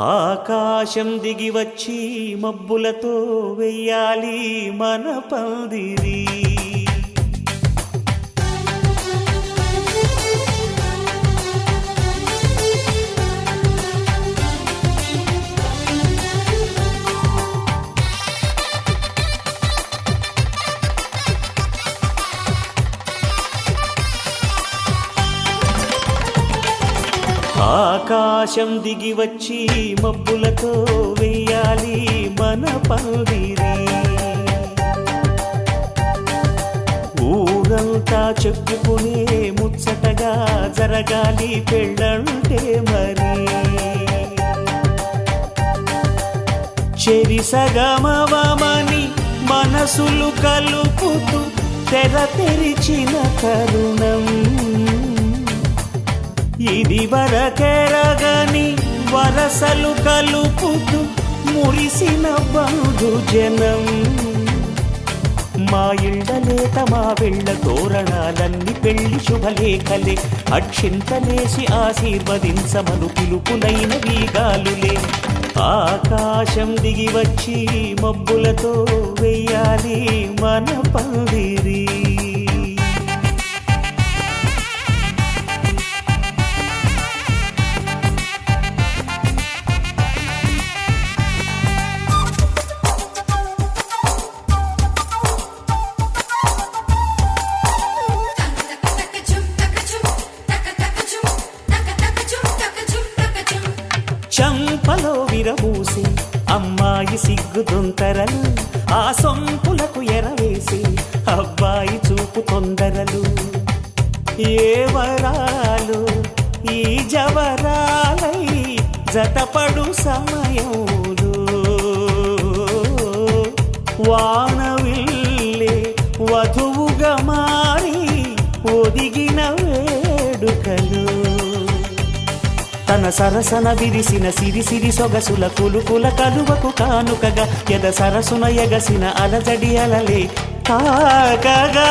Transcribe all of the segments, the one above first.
ఆకాశం దిగి వచ్చి మబ్బులతో వెయ్యాలి మన పందిరి. ఆకాశం దిగి వచ్చి మబ్బులతో వెయ్యాలి మన పందిరి. ఊరంతా చెప్పుకునే ముచ్చటగా జరగాలి పెళ్ళంటే మరి. చెరిసగమవమని మనసులు కలుపుతూ తెర తెరిచిన తరుణం. ఇది వరకెరగని వరసలు కలుపుతూ మురిసిన బంధుజనం. మా ఇళ్ళలేత మా వెళ్ళ తోరణాలన్నీ పెళ్లి శుభలేఖలే. అక్షింతలేసి ఆశీర్వదించమను పిలుపులైన వీగాలులే. ఆకాశం దిగి వచ్చి మబ్బులతో వెయ్యాలి మన పందిరి. చంపలో విరబూసి అమ్మాయి సిగ్గుదొంతరలు. ఆ సొంపులకు ఎరవేసి అబ్బాయి చూపు తొందరలు. ఏ వరాలు ఈ జవరాలై జతపడు సమయంలో. వానవిల్లే వధువుగా మారి ఒదిగిన వేడుకలు. తన సరసన విరిసిన సిరిసిరి సొగసుల కులుకుల కలువకు కానుకగా ఎద సరసున ఎగసిన అలజడి అలలే కాకగా.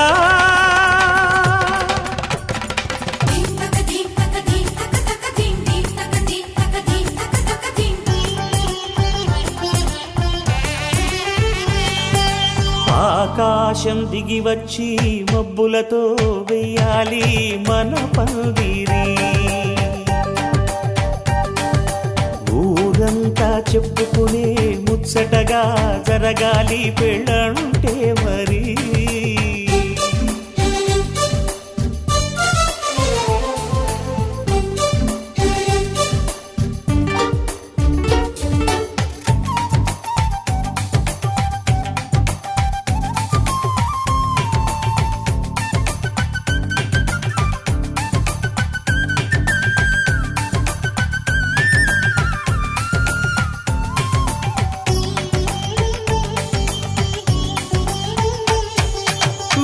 ఆకాశం దిగి వచ్చి మబ్బులతో వెయ్యాలి మన పందిరి. ఊరంతా చెప్పుకునే ముచ్చటగా జరగాలి పెళ్ళంటే మరి.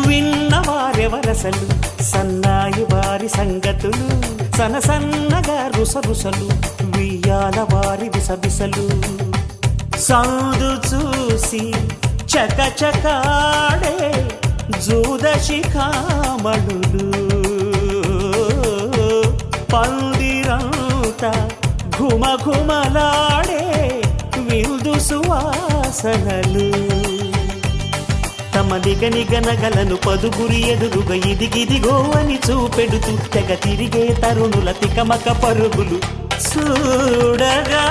విన్నవారెవరసలు సన్నాయి వారి సంగతులు. సనసన్నగా రుసరుసలు వియ్యాల వారి విసబిసలు. సౌదు చూసి చకచకాడే జూదశిఖామణులు. పందిరంతా ఘుమఘుమలాడే విందు సువాసనలు. తమ నిగనిగనగలను పదుగురి ఎదురుగా ఇదిగిదిగో అని చూపెడుతూ తెగ తిరిగే తరుణుల తికమక పరుగులు చూడగా.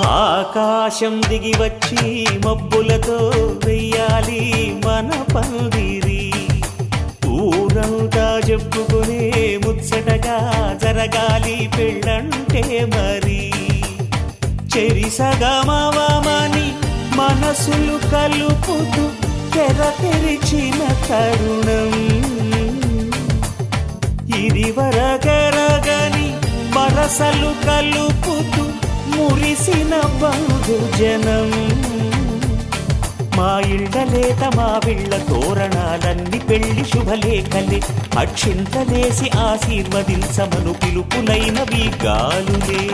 ఆకాశం దిగి వచ్చి మబ్బులతో వెయ్యాలి మన పందిరి. ఊరంతా చెప్పుకునే ముచ్చటగా జరగాలి పెళ్ళంటే మరి. చెరిసగమవమని మనసులు కలుపుతూ తెర తెరిచిన తరుణం. ఇది వరకెరగని వరసలు కలుపుతూ మురిసిన బంధుజనం. మా ఇళ్ళలేత మా వీళ్ళ తోరణాలన్నీ పెళ్లి శుభలేఖలే. అక్షింతలేసి ఆశీర్వదించమను పిలుపులైన వీగాలులే.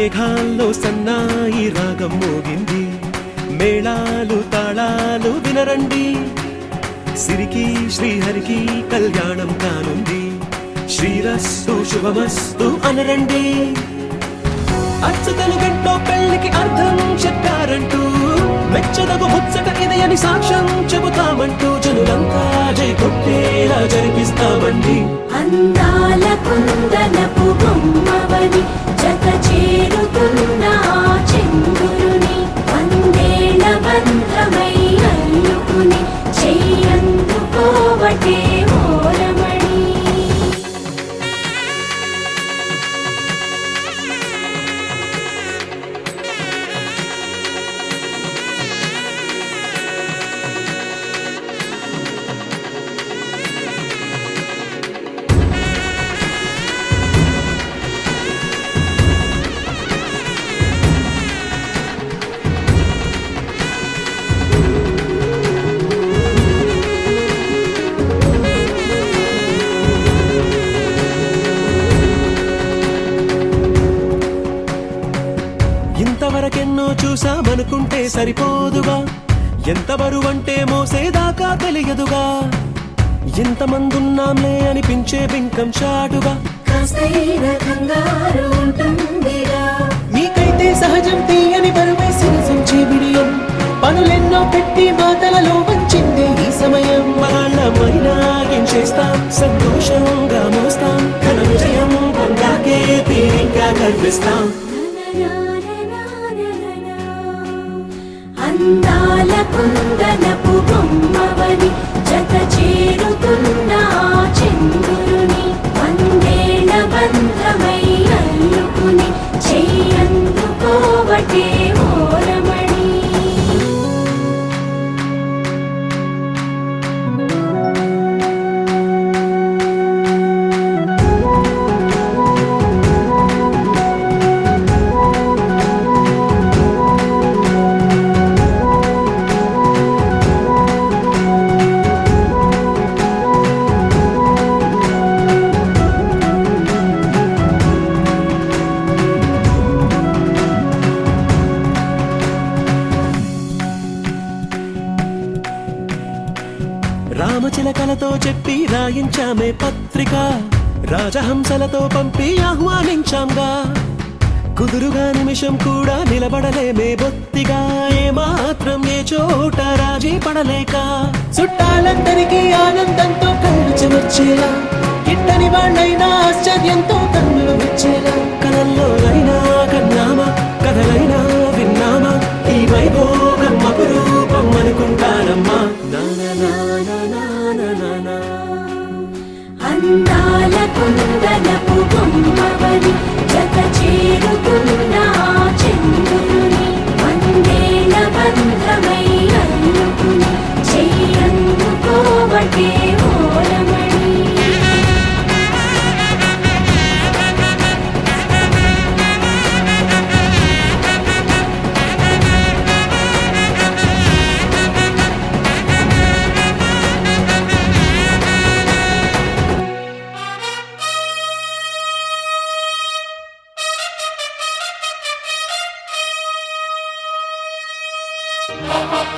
మేఘాల్లో సన్నాయి రాగం మోగింది, మేళాలు తాళాలు వినరండి, సిరికి శ్రీహరికి కళ్యాణం కానుంది, శ్రీరస్తు శుభమస్తు అనరండి. అచ్చతలు గంటో పెళ్లికి అర్థం చెప్పారంటూ, మెచ్చదగు ముచ్చట ఇది అని సాక్ష్యం చెబుతామంటూ, జనులంతా జై కొట్టేలా జరిపిస్తామండి. అందాల కుందనపు బొమ్మవని జత చేరుతున్న ఆ చెంగురుని, వందేళ్ల బంధమై అల్లుకుని చెయ్యందుకోవటే ఓరమణి. ఇంతవరకెన్నో చూసామనుకుంటే సరిపోదుగా, ఎంత బరువంటే మోసేదాకా తెలియదుగా, ఎంతమందున్నాంలే అనిపించే బింకం చాటుగా, కాస్తైన కంగారు ఉంటుందిగా. మీకైతే సహజం తీయని బరువై సిరసించే విడియం, పనులెన్నో పెట్టి మాటలలో వంచిందే ఈ సమయం. వాళ్ళమైనా ఏం చేస్తాం, సంతోషంగా మోస్తాం, ఘన విజయం పొందాకే తీరిగ్గా కనిపిస్తాం. అందాల కుందనపు బొమ్మవని జత చేరుతున్న ఆ చెంగురుని, వందేళ్ల బంధమై అల్లుకుని చెయ్యందుకోవటే ఓరమణి. రామచిలకలతో చెప్పి రాయించామే పత్రిక, రాజహంసలతో పంపి ఆహ్వానించాంగా, కుదురుగా నిమిషం కూడా నిలబడలేమే బొత్తిగా, ఏమాత్రం ఏ చోట రాజీ పడలేక, చుట్టాలందరికీ ఆనందంతో కళ్ళు చెమర్చేలా, గిట్టని వాళ్ళైనా ఆశ్చర్యంతో కన్నులు వచ్చేలా, కథల్లోనైనా కన్నామా, కథలైనా విన్నామా, ఈ వైభోగం అపురూపం అనుకుంటానమ్మా. అందాల కుందనపు బొమ్మవని జత చేరుతున్న ఆ చెంగురుని, వందేళ్ల బంధమై అల్లుకుని చెయ్యందుకోవటే ఓరమణి. Ha ha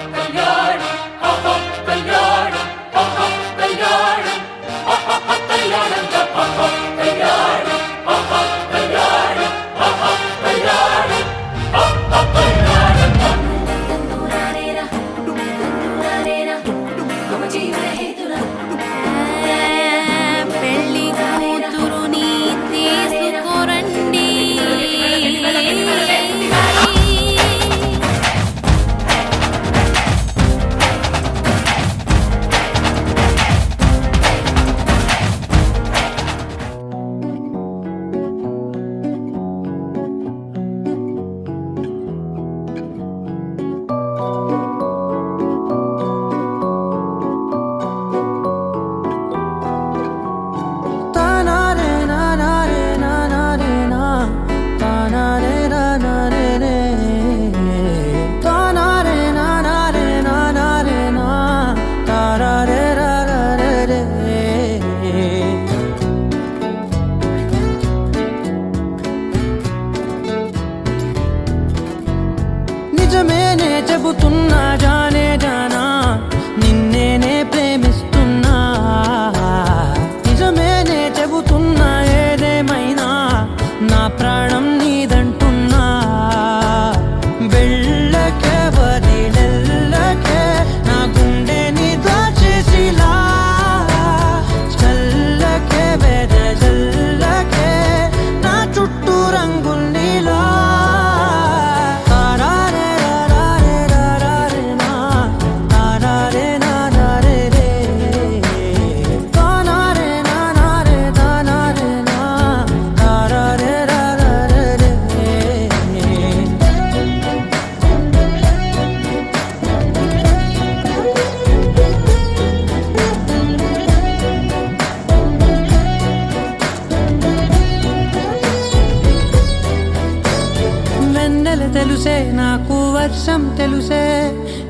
వర్షం తెలుసే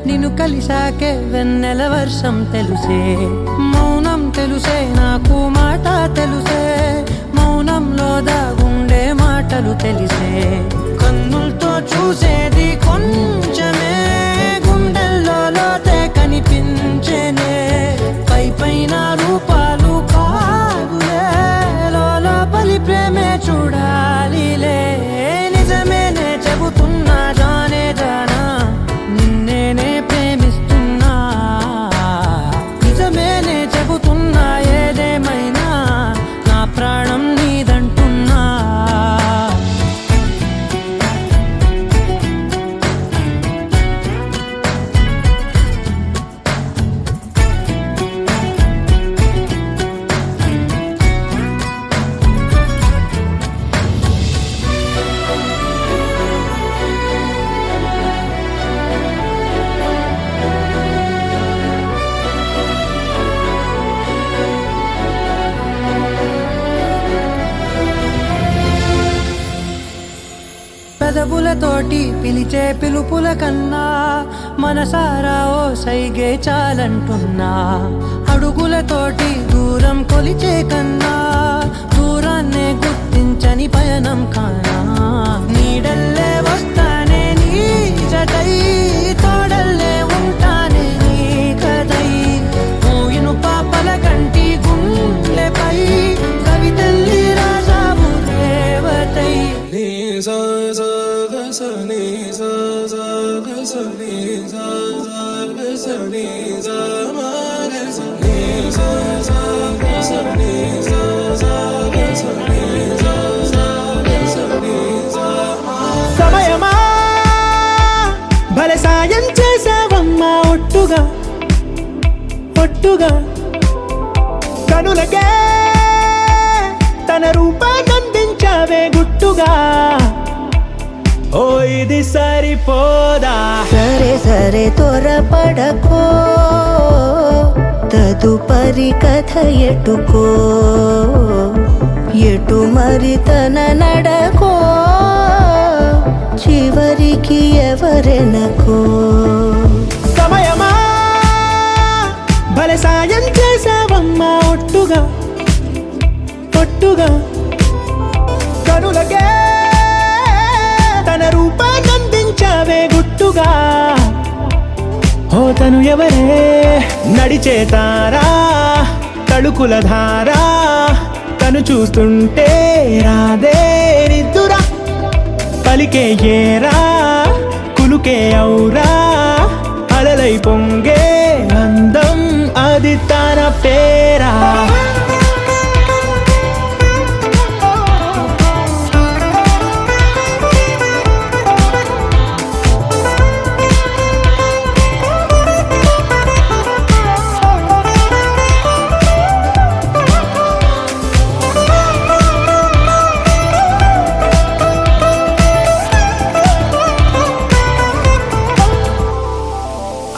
నిన్ను కలిసాకే వెన్నెల వర్షం తెలుసే మౌనం తెలుసే నాకు మాట తెలుసే మౌనంలో దాగుండే మాటలు తెలిసే కన్నులతో చూసేది కొంచెమే గుండెల్లో లోతే కనిపించేనే పై పైన రూపాలు కాదులే లోపలి ప్రేమే చూడాలిలే నిజమేనే చెబుతున్నా జానే జానా నిన్నేనే ప్రేమిస్తున్నా నిజమేనే చెబుతున్నా ఏదేమైనా నా ప్రాణం నీదంటున్నా పెదవులతోటి పిలిచే పిలుపుల కన్నా మనసారా ఓ సైగే చాలంటున్నా అడుగులతోటి దూరం కొలిచే కన్నా దూరాన్నే గుర్తించని పయనం కానా నీడల్లే వస్తానే నీ జతై తోడల్లే ఉంటానే నీ కదై మూయిను పాపల కంటి గుండెపై కవితల్లి రాజావు రేవతై సమయమా భలే సాయం చేసావమ్మా ఒట్టుగా ఒట్టుగా కనులకే తన రూపాన్నందించావే గుట్టుగా ఓ ఇది సరిపోదా సరే సరే త్వరపడకో తదుపరి కథ ఎటుకో ఎటు మరి తన నడకో చివరికి ఎవరెనకో సమయమా భలే సాయం చేసావమ్మా ఒట్టుగా ఒట్టుగా కనులకే తన రూపాన్నందించావే గుట్టుగా ఓ తను ఎవరే నడిచే తారా తళుకుల ధారా తను చూస్తుంటే రాదే నిద్దురా పలికే ఏరా కులుకే ఔరా అలలై పొంగే అందం అది తన పేరా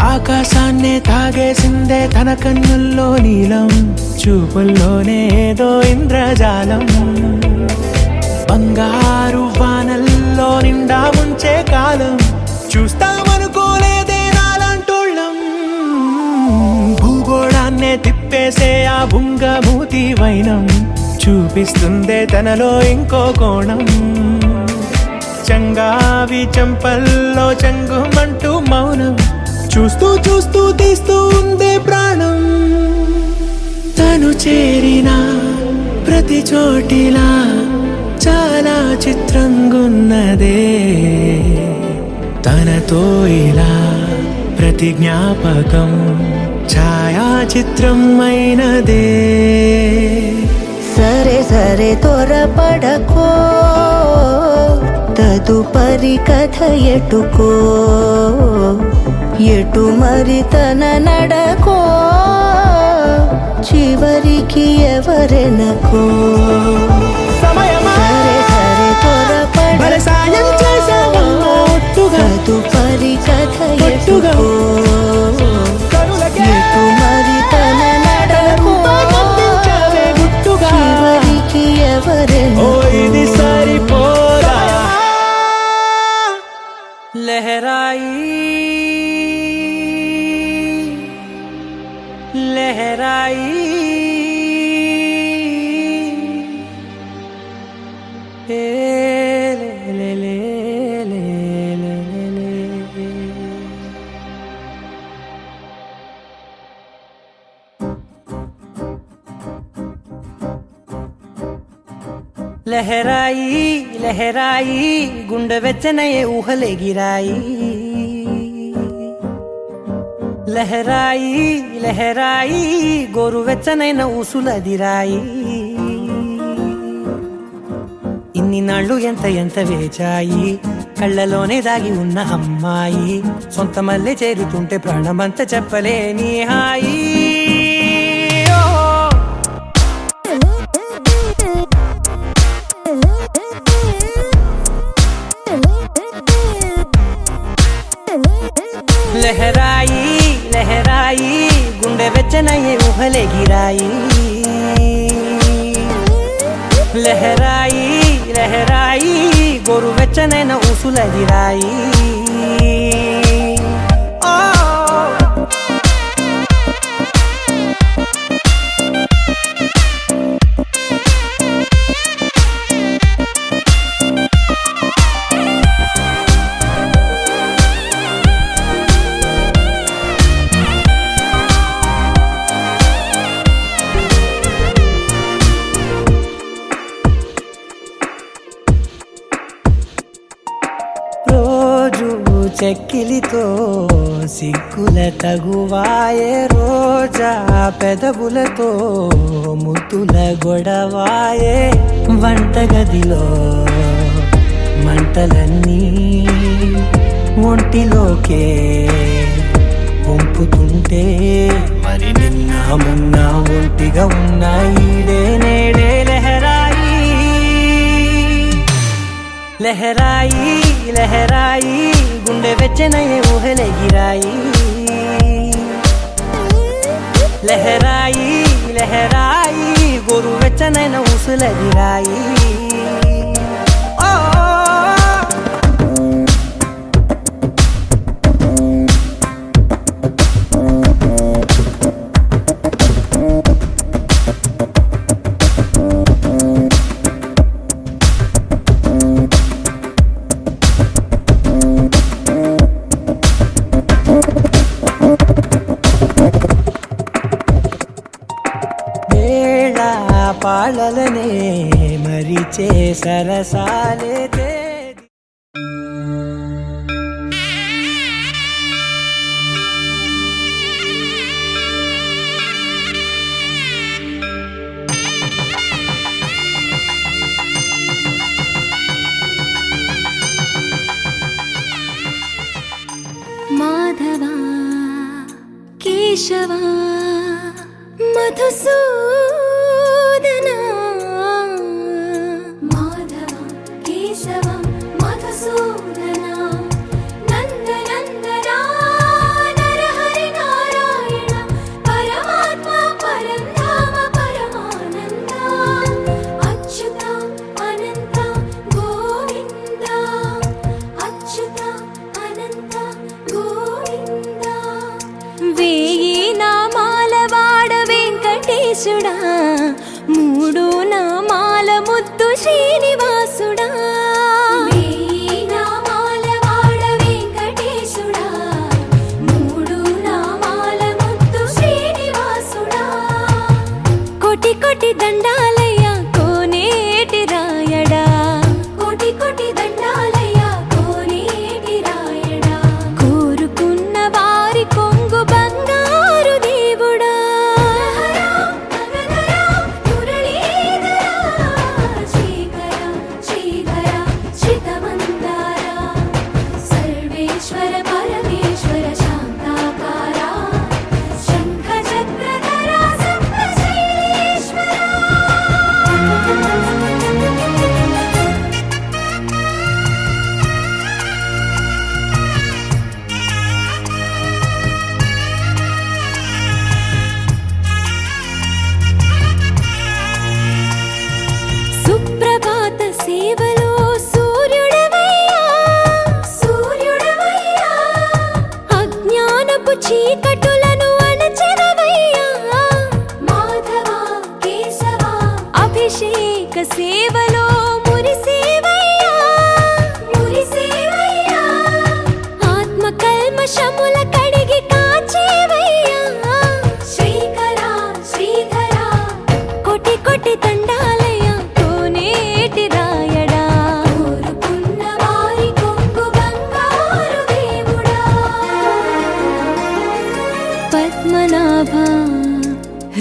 ఆకాశాన్నే తాగేసిందే తన కన్నుల్లో నీలం చూపుల్లోనే ఏదో ఇంద్రజాలం బంగారు వానల్లో నిండా ఉంచే కాలం చూస్తామనుకోలేదే నాలాంటోళ్ళం భూగోళాన్నే తిప్పేసే ఆ బుంగమూతి వైనం చూపిస్తుందే తనలో ఇంకో కోణం చంగావి చంపల్లో చంగుమంటూ మౌనం చూస్తూ చూస్తూ తీస్తూ ఉందే ప్రాణం తను చేరిన ప్రతి చోటిలా చాలా చిత్రంగున్నదే తనతో ఇలా ప్రతి జ్ఞాపకం ఛాయాచిత్రం అయినదే సరే సరే త్వరపడకో తదుపరి కథ ఎటుకో ఎటు మరి తన నడకో చివరికి ఎవరెనకో సమయమా సరే సరే భలే సాయం చేసావమ్మా ఒట్టుగా తదుపరి కథ ఒట్టుగా ఎటుకో కనులకే ఎటు మరి తన నడకో రూపాన్నందించావే గుట్టుగా చివరికి ఓ ఎవరెనకో ఇది సరిపోదా लहराई లహరాయి లహరాయి గుండె వెచ్చనయే ఊహలెగిరాయి లహరాయి లహరాయి గోరు వెచ్చనైన ఊసులదిరాయి ఇన్ని నాళ్ళు ఎంత ఎంత వేచాయి కళ్ళలోనే దాగి ఉన్న అమ్మాయి సొంత మల్లె చేరుతుంటే ప్రాణమంత చెప్పలేని హాయి లహరాయి లహరాయి గుండె వెచ్చనయ్యే ఊహలెగిరాయి లహరాయి లహరాయి గోరు వెచ్చనైన ఊసులదిరాయి రోజు చెక్కిలితో సిగ్గుల తగువాయే రోజా పెదవులతో ముద్దుల గొడవాయే వంటగదిలో మంటలన్నీ ఒంటిలోకే వంపుతుంటే మరి నిన్న మొన్న ఒంటిగా ఉన్న ఈడే నేడే లహరాయి లహరాయి లహరాయి గుండె వెచ్చనయ్యే ఊహలెగిరాయి లహరాయి లహరాయి గోరు వెచ్చనైన ఊసులదిరాయి వేళ పాళలనే మరిచే సరసాలే మాధవా కేశవా మధుసూదనా మాధవ కేశవ మధుసూదనా నందనందనా నరహరి నారాయణ పరమాత్మ పరంధామ పరమానంద అచ్యుత అనంత గోవింద అచ్యుత అనంత గోవింద వేయి నామాల వాడ వెంకటేశుడా మూడు నామాల ముద్దు శ్రీనివాసుడా వేయి నామాల వాడ వెంకటేశుడా మూడు నామాల ముద్దు శ్రీనివాసుడా కోటి కోటి దండాలయ్య కోనేటి రాయడా కోటి కోటి దండాలయ్య కోనేటి రాయడా కోరుకున్న వారి కొంగు బంగారు దేవుడా శ్రీకర శ్రీధర శ్రితమందార సర్వేశ్వర పరమేశ్వర శాంతాకార శంఖ చక్రధర సప్తశైలేశ్వర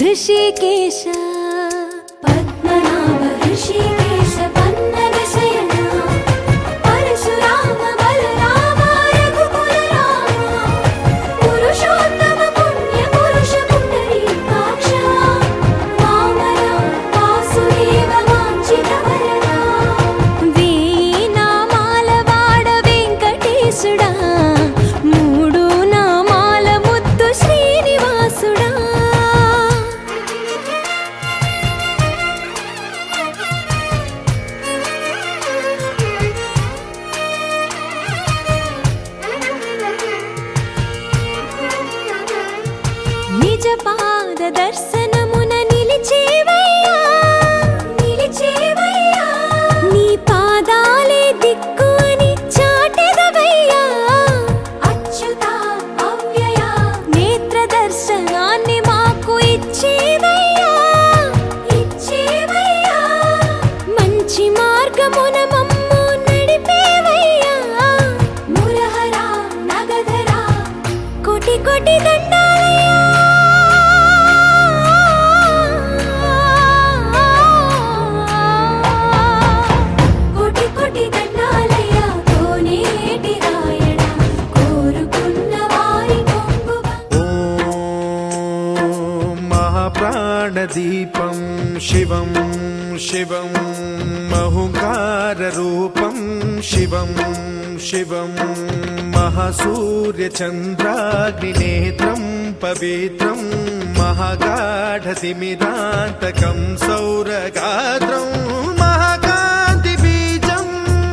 ऋषिकेश पद्मनाभ ऋषिकेश पन्नग शयन परशुराम बलराम रघुकुल राम पुरुषोत्तम पुण्य पुरुष पुंडरीकाक्ष वामन वासुदेव वाञ्छित वरदा वेయి నామాల వాడ వెంకటేశుడా మూడు నామాల ముద్దు శ్రీనివాసుడా నిజ పాద దర్శనమున నిలిచేవయ్యా నిలిచేవయ్యా నీ పాదాలే దిక్కు అని చాటెదవయ్యా అచ్యుత అవ్యయ నేత్ర దర్శనాన్ని మాకు ఇచ్చేవయ్యా ఇచ్చేవయ్యా మంచి మార్గమున మమ్ము నడిపేవయ్యా మురహర నగధర కోటి కోటి దండాలయ్యా కోటి కోటి దండాలయ్యా కోనేటి రాయణ కోరుకున్న వారి కొంగు ॐ महाप्राणदीपं शिवं शिवं महुकाररूपं शिवं शिवं महासूर्यचन्द्राग्निनेत्रं पवित्रं महागाढतिमिरान्तकं सौरगात्रं महाकान्तिबीजं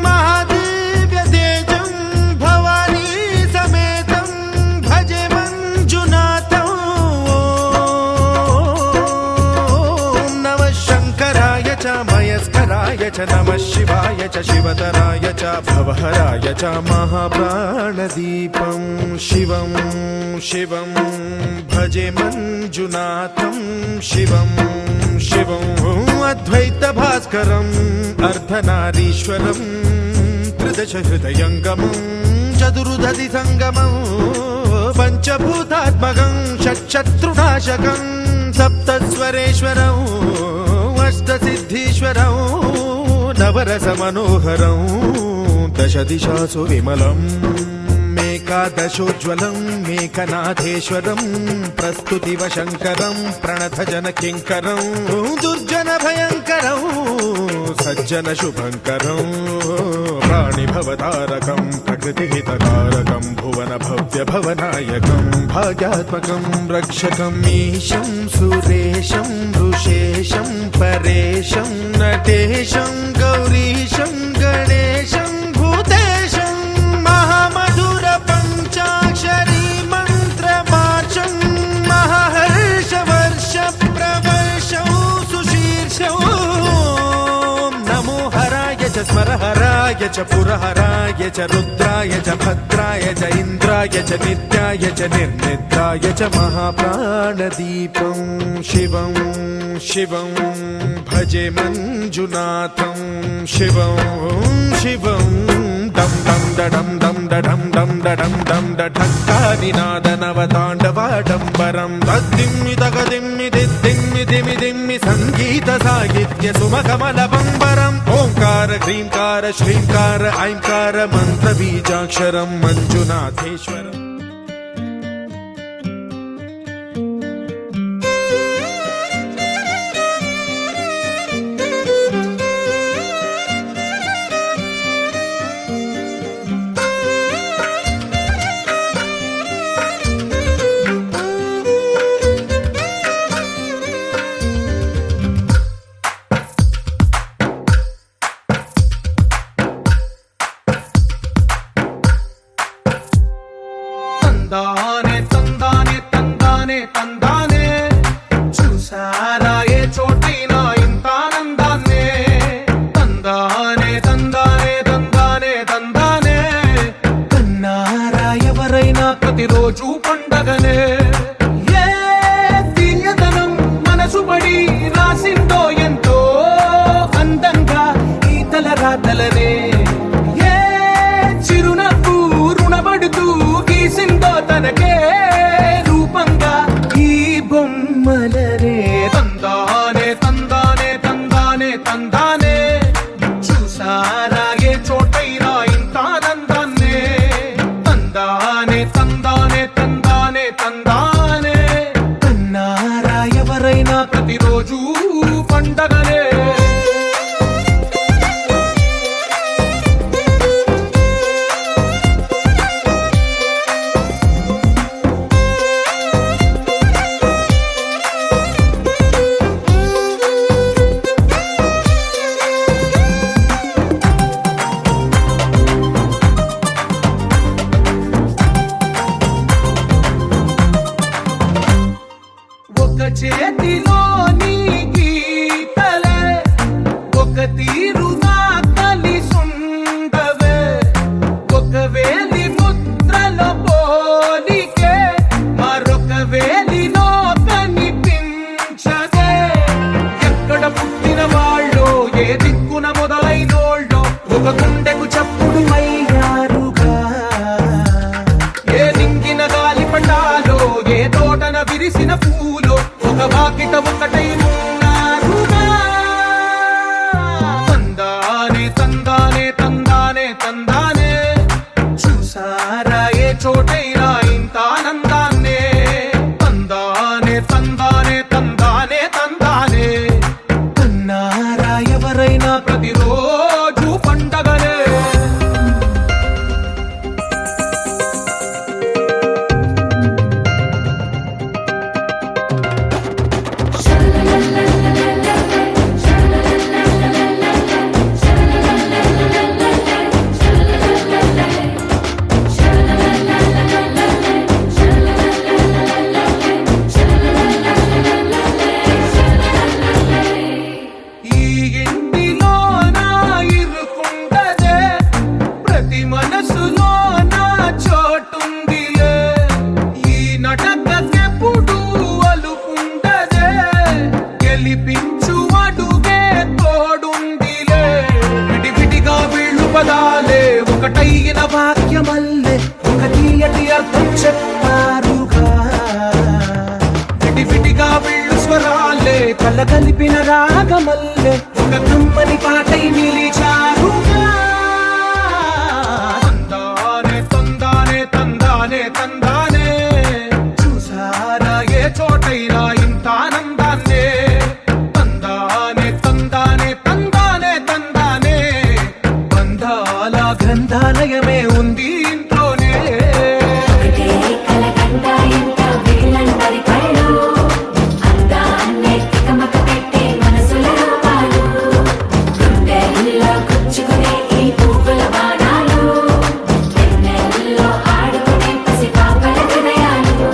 महादिव्यतेजं भवानी समेतं भजे मञ्जुनाथं ॐ नमः शङ्कराय च मयस्कराय च नमः शिवाय च शिवतराय च भवहराय च महाप्राणदीपं शिवं शिवं भजे मञ्जुनाथं शिवं शिवं अद्वैतभास्करम् अर्धनारीश्वरं त्रिदशहृदयङ्गमं चतुर्दधि सङ्गमं पञ्चभूतात्मकं षट्शत्रुनाशकं सप्तस्वरेश्वरं अष्टसिद्धीश्वरं नवरसमनोहरं दशदिशासु विमलम् एकादशोज्ज्वलं मेघनाथेश्वरं प्रस्तुतिवशङ्करं प्रणतजनकिङ्करं दुर्जनभयङ्करं सज्जनशुभङ्करं प्राणिभवतारकं प्रकृतिहितकारकं भुवनभव्यभवनायकं भाग्यात्मकं रक्षकम् ईशं सुरेशं ऋषेशं परेशं नटेशं गौरीशं गणेशं भूतेशं महामधुर पञ्चाक्षरी मन्त्रमार्षं महाहर्षवर्ष प्रवर्षं सुशीर्षं नमो हराय च स्मरहराय च पुरहराय च रुद्राय च भद्राय च इन्द्राय च नित्याय च निर्निद्राय च महाप्राणदीपं शिवं शिवं भजे मञ्जुनाथं शिवं शिवं दं दं दडं दं दडं दं दडं दं दठक्कानिनादनवताण्डवाडम्बरं तद्दिम्मि तगदिम्मि दिद्दिम्मि दिमि दिम्मि सङ्गीतसाहित्य सुमकमलबम्बरम् ओङ्कार ह्रीङ्कार श्रीङ्कार ऐङ्कार मन्त्रबीजाक्षरं मञ्जुनाथेश्वरम् తందానే తందానే తందానే తందానే చూసారా ఏ చోటైనా ఇంత ఆనందాన్నే తందానే తందానే తందానే తందానే కన్నారా ఎవరైనా ప్రతిరోజు పండగనే ఏ తీయదనం మనసు పడి రాసిందో ఎంతో అందంగా ఈ తలరాతలనే ఏ చిరునవ్వు రుణపడుతూ గీసిందో తనకే రూపంగా ఈ బొమ్మలనే తందానే తందానే తందానే తందానే చూసారా ఏ చోటైనా ఇంత ఆనందాన్నే తందానే తందానే తందానే తందానే అన్నారా ఎవరైనా ప్రతిరోజు పండగనే ఒక చేతిలో నీ గీతలే ఒక తీరుగా కలిసుండవే ఒక వేలి ముద్రల పోలికే మరొక వేలిలో కనిపించదే ఎక్కడ పుట్టిన వాళ్ళో ఏ దిక్కున మొదలైనోళ్ళో ఒక గుండెకు చప్పుడు అయ్యారుగా ఏ నింగిన గాలి పటాలో ఏ తోటన విరిసిన పూలో ఒక వాకిట ఒకటై ఉన్నారుగా తందానే తందానే తందానే తందానే చూసారా ఏ చోటైనా ఇంత ఆనందాన్నే తందానే తందానే తందానే తందానే అన్నారా ఎవరైనా ప్రతిరోజు పండగనే ఈ ఇంటిలో నా ఇరుకుండదే ప్రతి మనసులో నా చోటుందిలే ఈ నటకెప్పుడు అలుపుండదే గెలిపించు అడుగే తోడుందిలే విడివిడిగా వీళ్ళు పదాలే ఒకటైన వాక్యమల్లే ఒక తీయటి అర్థం చెప్పారుగా విడివిడిగా వీళ్ళు స్వరాలే కల కలిపిన రాగమల్లే ఒక కమ్మని పాటై నిలిచారుగా తందానే తందానే తందానే తందానే చూసారా ఏ చోటైనా ఇంత ఆనందాన్నే తందానే తందానే తందానే తందానే బంధాల గ్రంథాలయమే ఉంది ఇంట్లోనే ఒకటే కలకండ ఎంత వీళ్ళందరి కళ్ళు అందాన్నే తికమక పెట్టే మనసుల రూపాలు గుండెల్లో గుచ్చుకునే ఈ పువ్వుల బాణాలు వెన్నెల్లో ఆడుకునే పసిపాపల హృదయాలు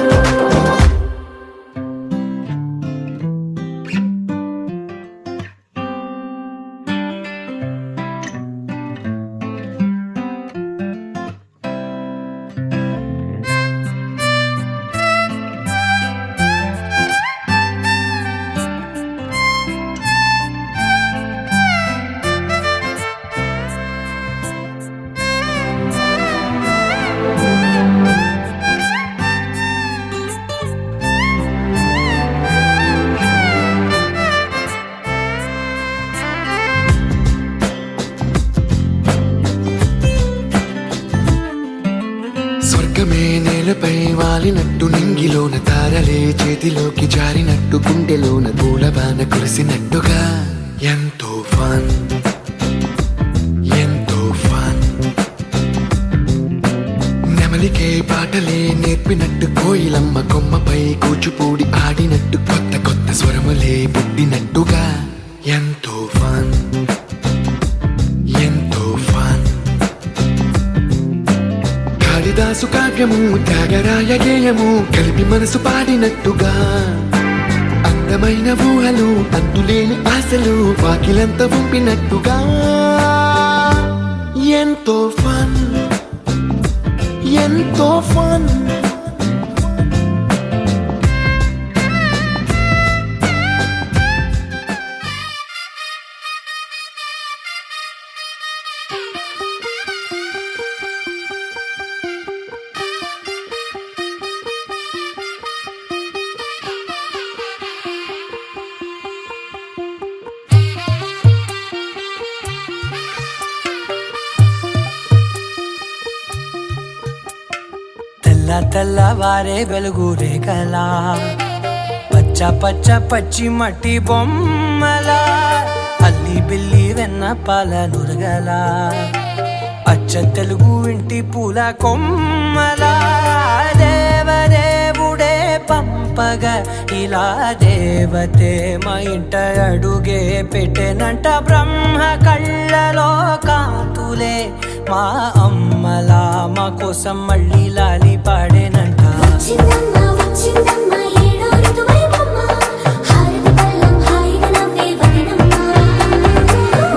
స్వర్గమే నేలపై వాలినట్టు నింగిలోన తారలే చేతిలోకి జారినట్టు గుండెలోన పూలవాన కురిసినట్టుగా ఎంతో ఫన్ ఎంతో ఫన్ నెమలికే పాటలే నేర్పినట్టు కోయిలమ్మ కొమ్మపై కూచిపూడి ఆడినట్టు కొత్త కొత్త స్వరములే పుట్టినట్టుగా ఎంతో ఫన్ ఎంతో ఫన్ కాళిదాసు కావ్యము త్యాగరాయ గేయము కలిపి మనసు పాడినట్టుగా అందమైన ఊహలు అంతులేని ఆశలు వాకిలంత పంపినట్టుగా ఎంతో ఫన్ ఎంతో ఫన్ తెల్ల తెల్లవారే వెలుగు రేఖలా పచ్చ పచ్చ పచ్చి మట్టి బొమ్మలా అల్లి బిల్లి వెన్న పాల నురగలా అచ్చ తెలుగు ఇంటి పూల కొమ్మలా దేవదేవుడే పంపగా ఇలా దేవతే మా ఇంట అడుగే పెట్టెనంట బ్రహ్మ కళ్ళలో కాంతులే మా అమ్మలా మా కోసం మళ్ళీ లాలి పాడేనంట వచ్చిందమ్మ వచ్చిందమ్మ ఏడో ఋతువైవమ్మ హారతి పళ్ళం హాయిగా నవ్వే వదినమ్మ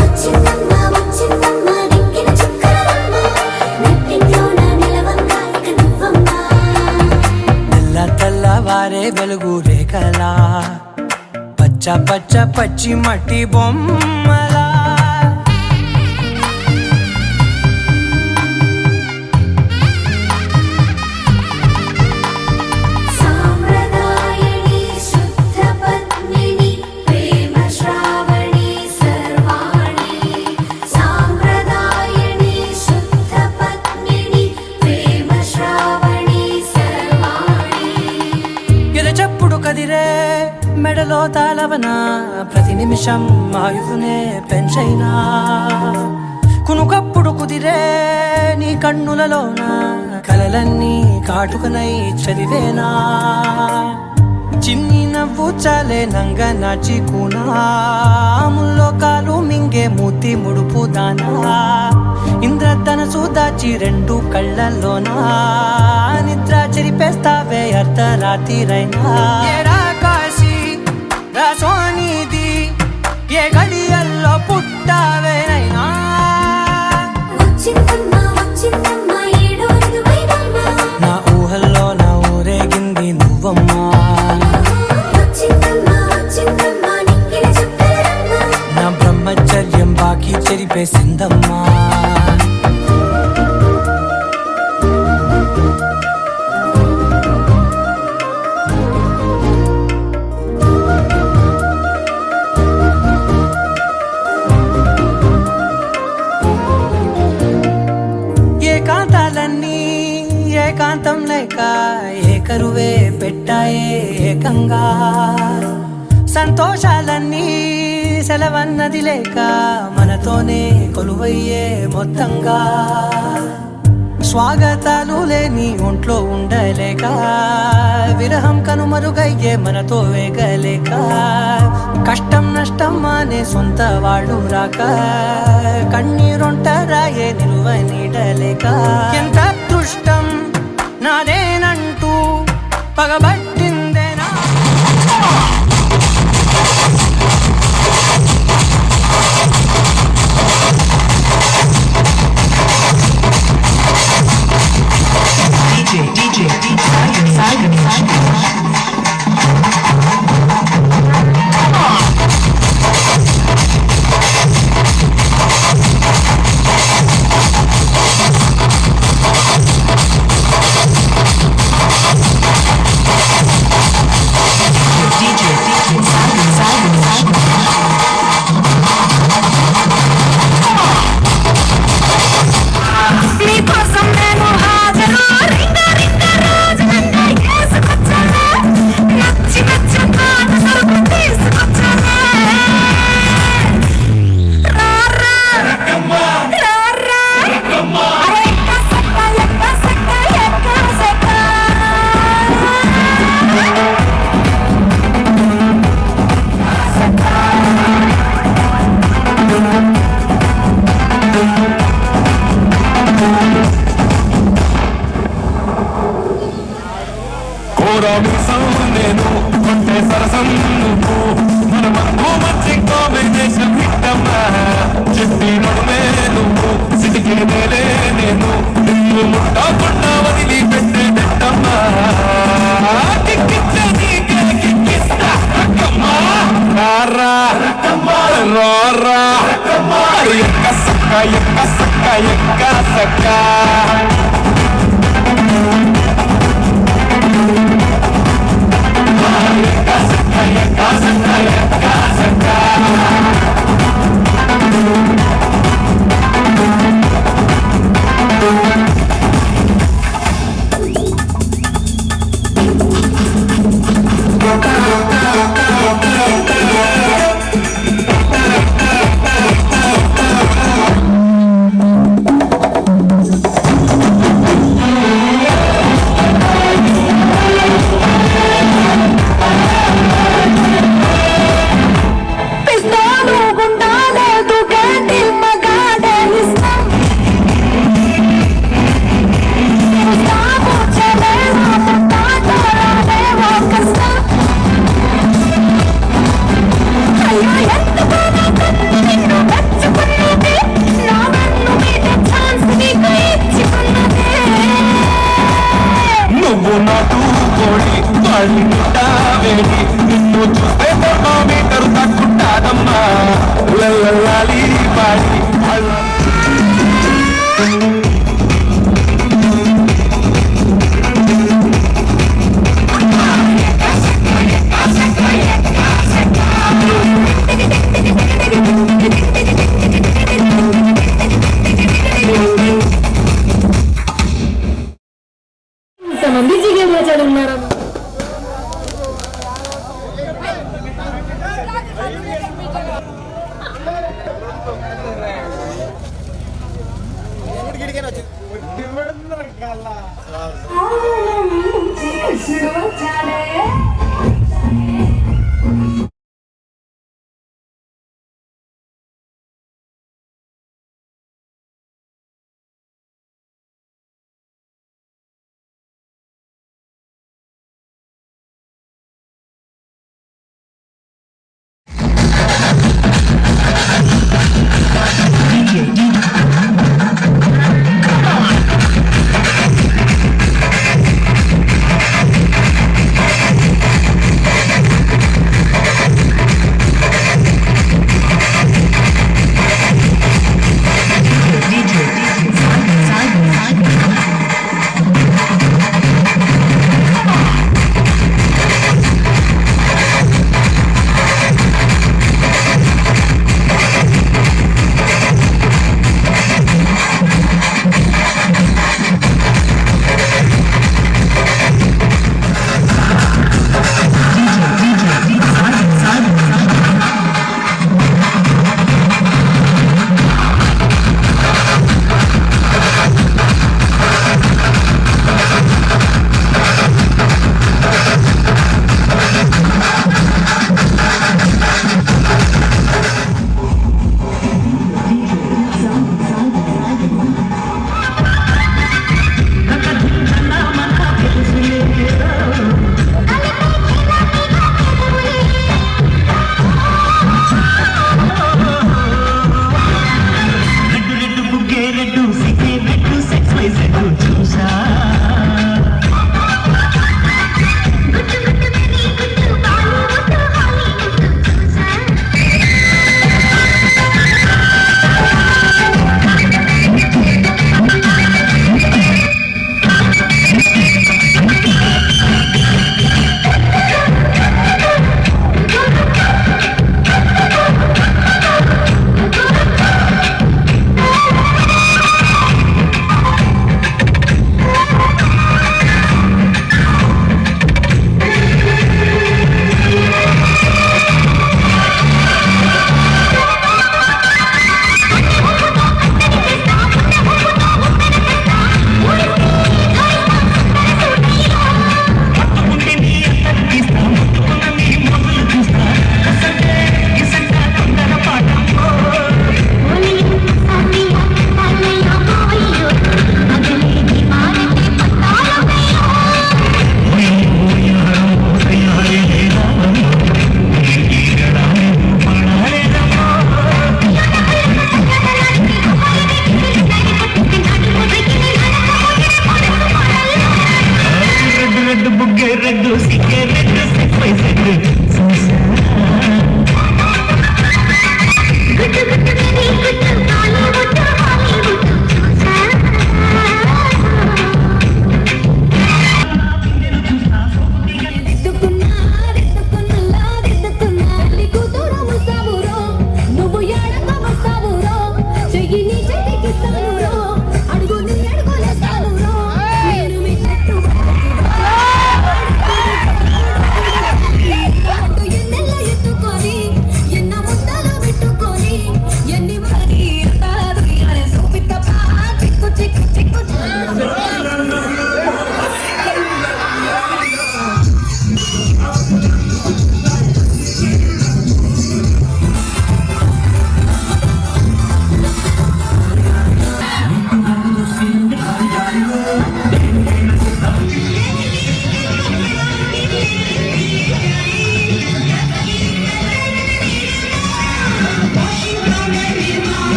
వచ్చిందమ్మ వచ్చిందమ్మ దిక్కిన చుక్కలమ్మ నెట్టింట్లోన నిలవంగా ఇక నువ్వమ్మ తెల్ల తెల్లవారే వెలుగు రేఖలా పచ్చ పచ్చ పచ్చి మట్టి బొమ్మలా సాంప్రదాయని శుద్ధ పద్మిని ప్రేమ శ్రావణి సర్వాణి సాంప్రదాయని శుద్ధ పద్మిని ప్రేమ శ్రావణి సర్వాణి ఎరచప్పుడు కదిరే మెడలో తాళవన ప్రతి నిమిషం ఆయువునే పెంచైనా కునుకప్పుడు కుదిరే నీ కన్నులలోన కలలన్నీ కాటుకనై చదివేనా చిన్ని నవ్వు చాలే నంగ నాచి కూనాముల్లో కాలు మింగే మూతి ముడుపు దానా ఇంద్రధనసు దాచి రెండు కళ్ళల్లోనా నిద్ర చెరిపేస్తావే అర్ధరాత్రిరైనా ఏడా కాశీ రాసోనిది ఏ గడియల్లో పుట్టావేనైనా వచ్చిందమ్మ వచ్చిందమ్మ ఏడో ఋతువైవమ్మ నా ఊహల్లో నా ఊరేగింది నువ్వమ్మా వచ్చిందమ్మ వచ్చిందమ్మ నిక్కిన చుక్కలమ్మ నా బ్రహ్మచర్యం బాకీ చెరిపేసిందమ్మా ఏకాంతాలన్నీ ఏకాంతం లేక ఏకరువే పెట్టాయే ఏకంగా సంతోషాలన్నీ సెలవన్నది లేక మనతోనే కొలువయ్యే మొత్తంగా స్వాగతాలు లేని ఒంట్లో ఉండలేక విరహం కనుమరుగయ్యే మనతో వేగలేక కష్టం నష్టం అనే సొంత వాడు రాక కన్నీరొంటరాయే నిలువ నీడలేక ఎంత అదృష్టం నాదేనంటూ పగబట్టిందేనా నీకోసం నేను హాజరు రింగ రింగ రోజు నంగా చేసుకొచ్చాను నచ్చి నచ్చి కాదు సరుకు తీసుకొచ్చాను రారా రారా అరే ఎక్క సక్క కోరామిసం నేను కొంటే సరసం నువ్వు మనమో మంచి కాంబినేషన్ హిట్టమ్మా చెప్పి నడుమే నువ్వు సిటికి నేలే నేను నిన్ను ముట్టకుండా వదిలి పెట్టే పెట్టమ్మా కిక్కిచ్చే నీకే కిక్కిస్తా రక్కమ్మా రారా రారా ఎక్క సక్క ఎక్క సక్క ఎక్క సక్క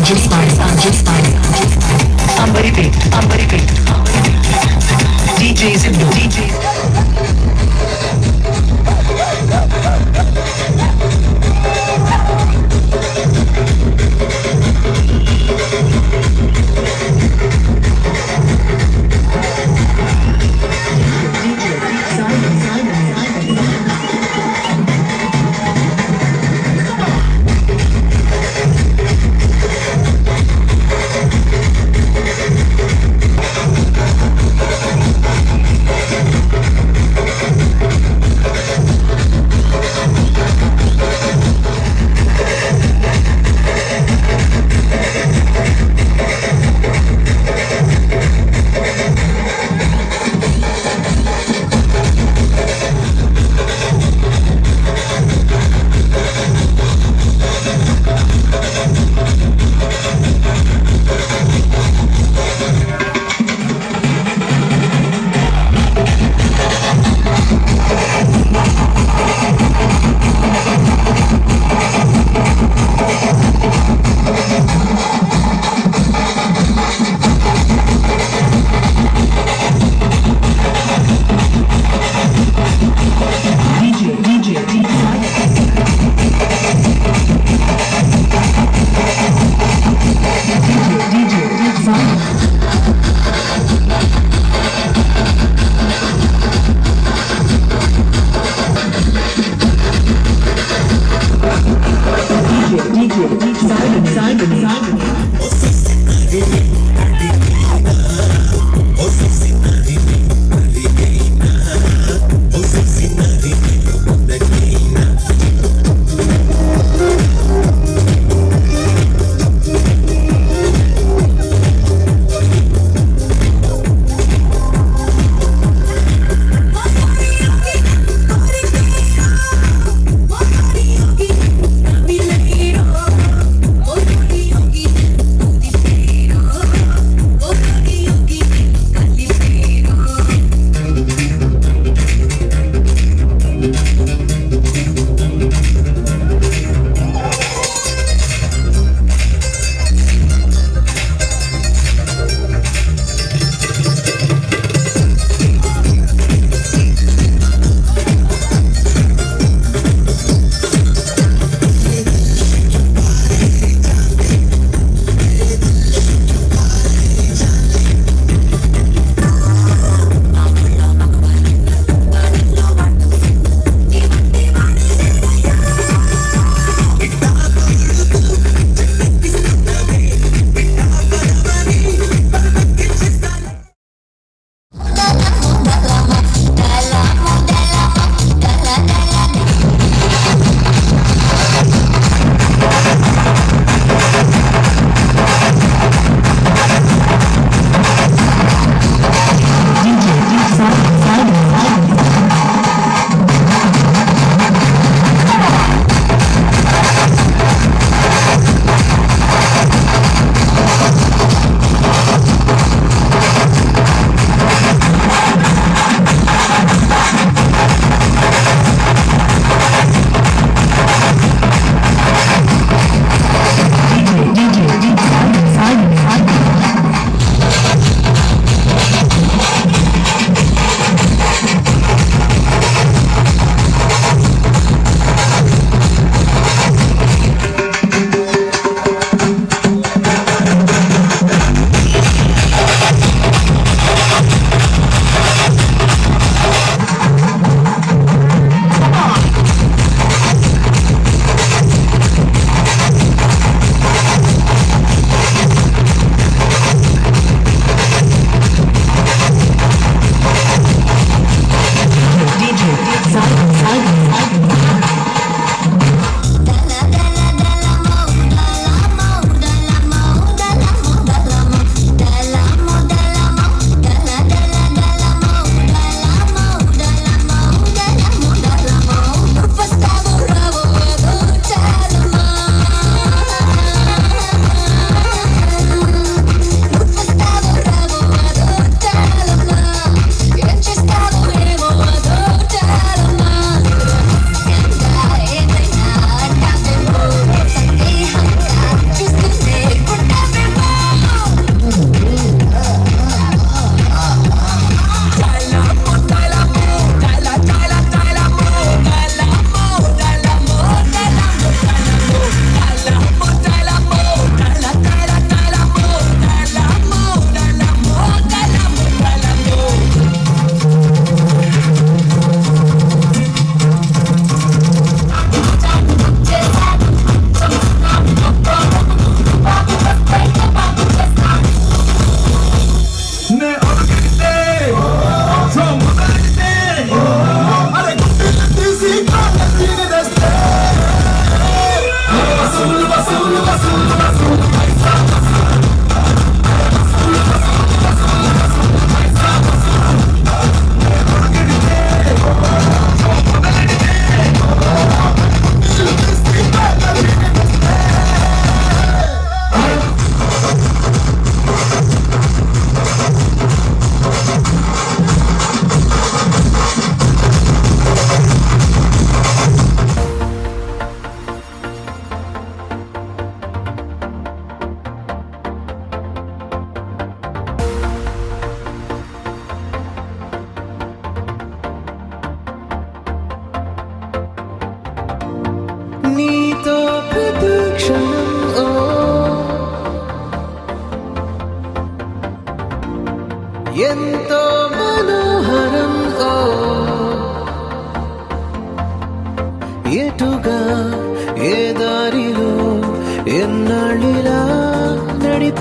Yogi,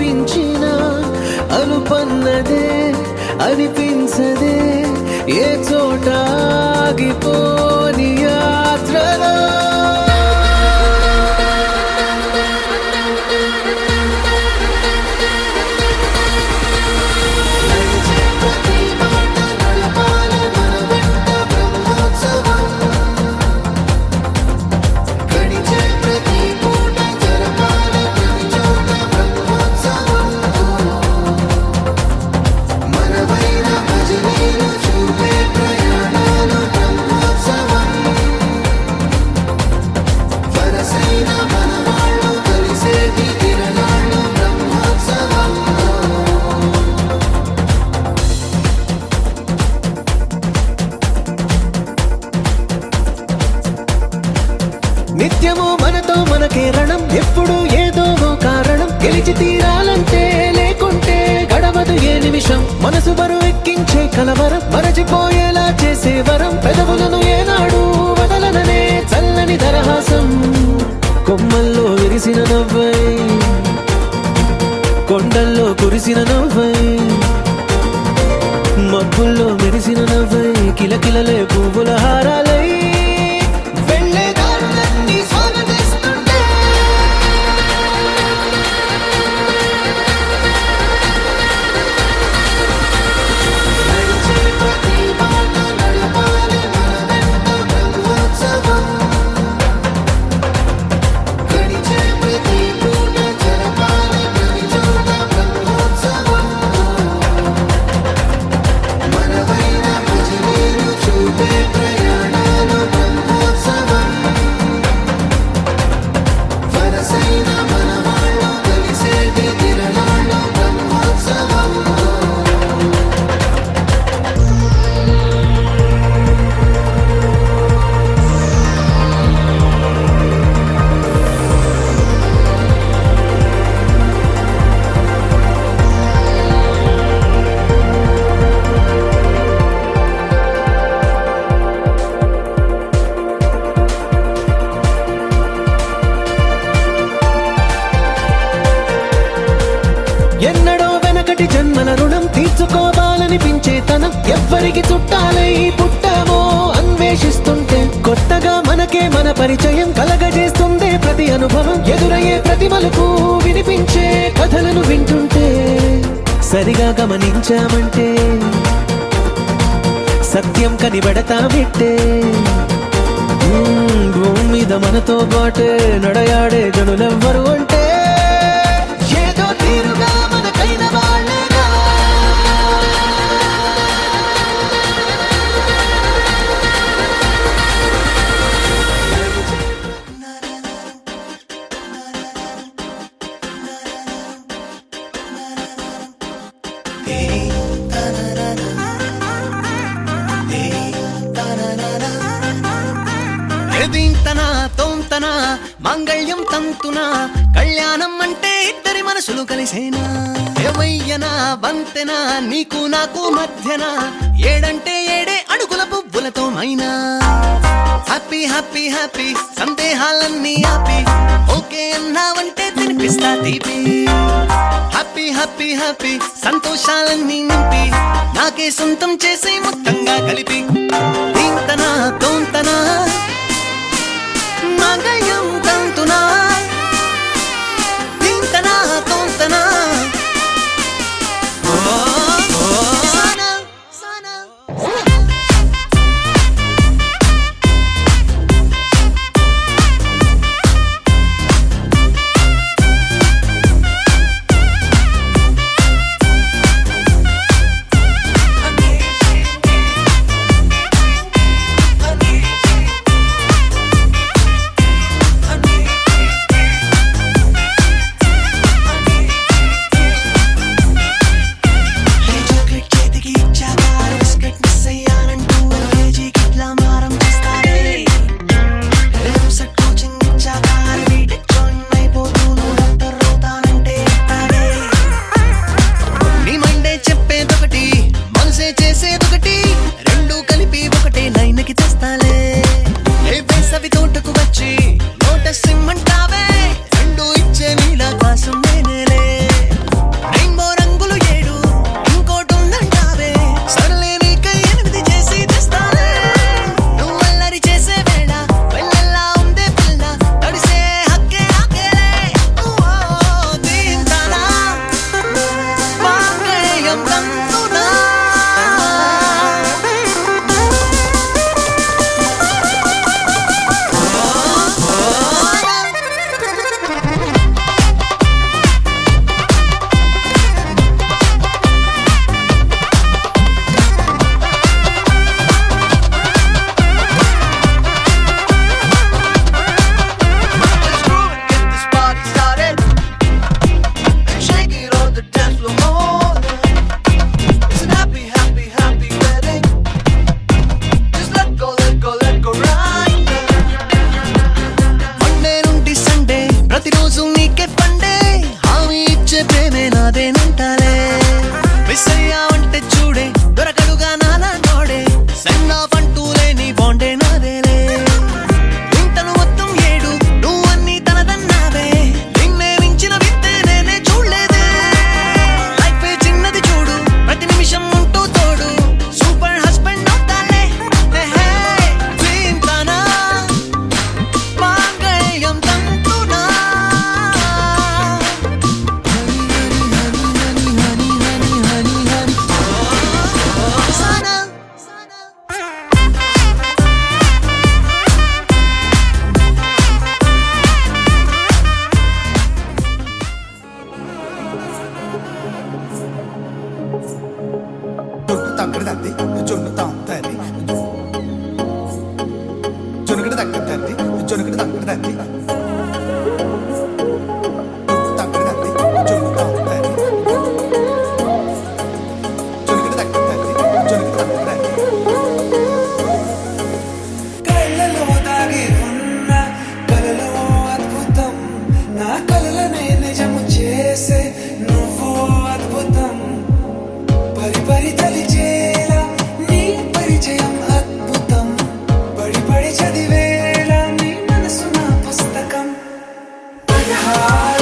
మించిన అనుపన్నదే అనిపించదే ఏ చోట ఆగిపోని యాత్రలో నిత్యము మనతో మనకే రణం ఎప్పుడు ఏదో ఓ కారణం గెలిచి తీరాలంటే లేకుంటే గడవదు ఏ నిమిషం మనసు బరువు ఎక్కించే కలవరం మరచిపోయేలా చేసే వరం పెదవులను ఏనాడు వదలననే చల్లని దరహాసం కొమ్మల్లో విరిసిన నవ్వై కొండల్లో కురిసిన నవ్వై మబ్బుల్లో మెరిసిన నవ్వై కిలకిలలే పువ్వుల హారాలై ఎన్నడో వెనకటి జన్మల రుణం తీర్చుకోవాలనిపించే తనం ఎవ్వరికి చుట్టాలై పుట్టామో అన్వేషిస్తుంటే కొత్తగా మనకే మన పరిచయం కలగజేస్తుందే ప్రతి అనుభవం ఎదురయ్యే ప్రతి మలుపు వినిపించే కథలను వింటుంటే సరిగా గమనించామంటే సత్యం కనిబడతామిట్టే భూమి మీద మనతో పాటే నడయాడే జనులెవ్వరు అంటే ఏదో తీరుగా మనకైన వాళ్ళేనా దీంతనా తోంతనా మాంగళ్యం తంతునా కళ్యాణం అంటే ఇద్దరి మనసులు కలిసేనా ఏవయ్యనా బంతెనా నీకు నాకు మధ్యన ఏడంటే ఏడే అడుగుల పువ్వులతో మైనా హ్యాపీ హ్యాపీ హ్యాపీ సందేహాలన్నీ ఆపి ఓకే అన్నావంటే తినిపిస్తా తీపి హ్యాపీ హ్యాపీ హ్యాపీ సంతోషాలన్నీ నింపి నాకే సొంతం చేసే మొత్తంగా కలిపి దీంతనా తోంతనా మాంగళ్యం తంతునా దీంతనా తోంతనా సానా సానా Honey, విహార